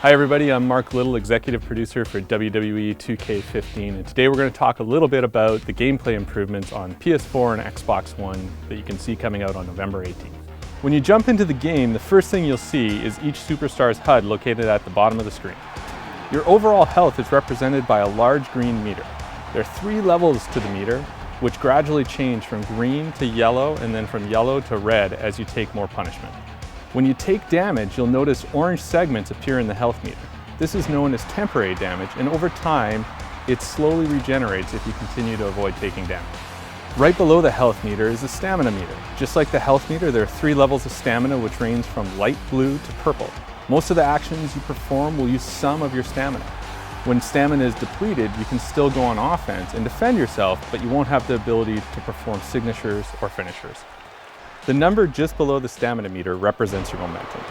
Hi everybody, I'm Mark Little, Executive Producer for WWE 2K15, and today we're going to talk a little bit about the gameplay improvements on PS4 and Xbox One that you can see coming out on November 18th. When you jump into the game, the first thing you'll see is each superstar's HUD located at the bottom of the screen. Your overall health is represented by a large green meter. There are 3 levels to the meter, which gradually change from green to yellow and then from yellow to red as you take more punishment. When you take damage, you'll notice orange segments appear in the health meter. This is known as temporary damage, and over time, it slowly regenerates if you continue to avoid taking damage. Right below the health meter is the stamina meter. Just like the health meter, there are 3 levels of stamina which range from light blue to purple. Most of the actions you perform will use some of your stamina. When stamina is depleted, you can still go on offense and defend yourself, but you won't have the ability to perform signatures or finishers. The number just below the stamina meter represents your momentum.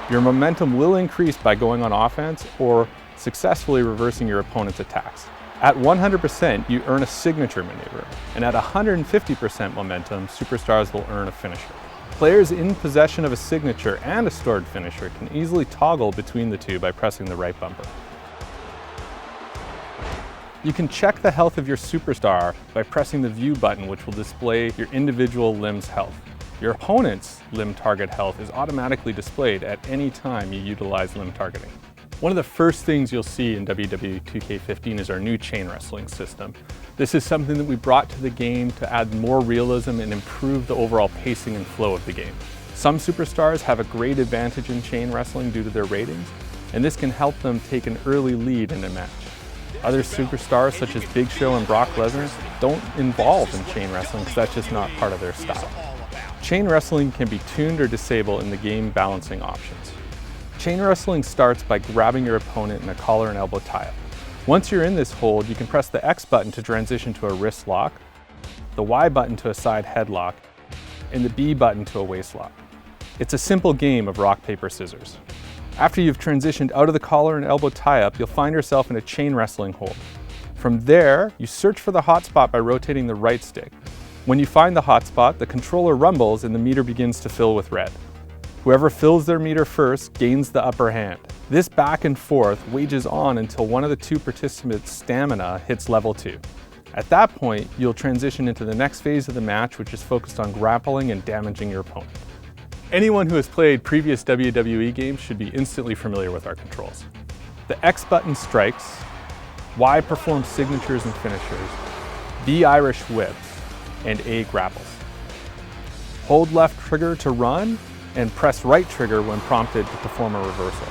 Your momentum will increase by going on offense or successfully reversing your opponent's attacks. At 100%, you earn a signature maneuver, and at 150% momentum, superstars will earn a finisher. Players in possession of a signature and a stored finisher can easily toggle between the two by pressing the right bumper. You can check the health of your superstar by pressing the view button, which will display your individual limb's health. Your opponent's limb target health is automatically displayed at any time you utilize limb targeting. One of the first things you'll see in WWE 2K15 is our new chain wrestling system. This is something that we brought to the game to add more realism and improve the overall pacing and flow of the game. Some superstars have a great advantage in chain wrestling due to their ratings, and this can help them take an early lead in a match. Other superstars such as Big Show and Brock Lesnar don't involve in chain wrestling because that's just not part of their style. Chain wrestling can be tuned or disabled in the game balancing options. Chain wrestling starts by grabbing your opponent in a collar and elbow tie-up. Once you're in this hold, you can press the X button to transition to a wrist lock, the Y button to a side headlock, and the B button to a waist lock. It's a simple game of rock, paper, scissors. After you've transitioned out of the collar and elbow tie-up, you'll find yourself in a chain wrestling hold. From there, you search for the hot spot by rotating the right stick. When you find the hot spot, the controller rumbles and the meter begins to fill with red. Whoever fills their meter first gains the upper hand. This back and forth wages on until one of the 2 participants' stamina hits level 2. At that point, you'll transition into the next phase of the match, which is focused on grappling and damaging your opponent. Anyone who has played previous WWE games should be instantly familiar with our controls. The X button strikes, Y performs signatures and finishers, B Irish whips, and A grapples. Hold left trigger to run, and press right trigger when prompted to perform a reversal.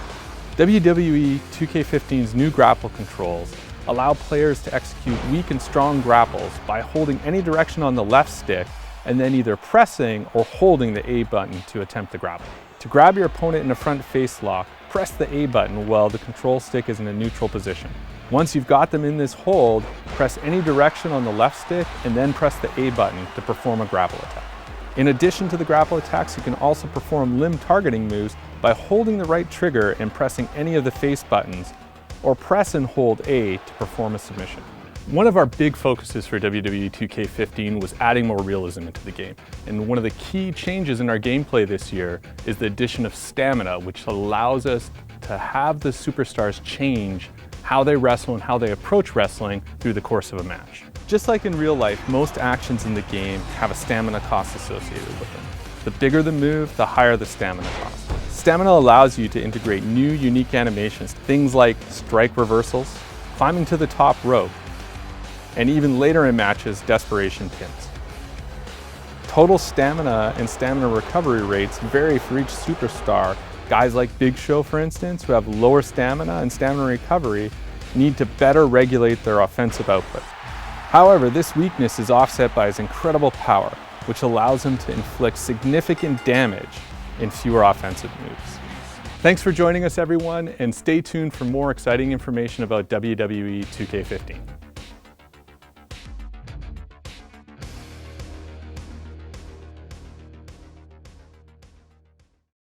WWE 2K15's new grapple controls allow players to execute weak and strong grapples by holding any direction on the left stick and then either pressing or holding the A button to attempt the grapple. To grab your opponent in a front face lock, press the A button while the control stick is in a neutral position. Once you've got them in this hold, press any direction on the left stick and then press the A button to perform a grapple attack. In addition to the grapple attacks, you can also perform limb targeting moves by holding the right trigger and pressing any of the face buttons, or press and hold A to perform a submission. One of our big focuses for WWE 2K15 was adding more realism into the game. And one of the key changes in our gameplay this year is the addition of stamina, which allows us to have the superstars change how they wrestle and how they approach wrestling through the course of a match. Just like in real life, most actions in the game have a stamina cost associated with them. The bigger the move, the higher the stamina cost. Stamina allows you to integrate new, unique animations, things like strike reversals, climbing to the top rope, and even later in matches, desperation pins. Total stamina and stamina recovery rates vary for each superstar. Guys like Big Show, for instance, who have lower stamina and stamina recovery, need to better regulate their offensive output. However, this weakness is offset by his incredible power, which allows him to inflict significant damage in fewer offensive moves. Thanks for joining us, everyone, and stay tuned for more exciting information about WWE 2K15.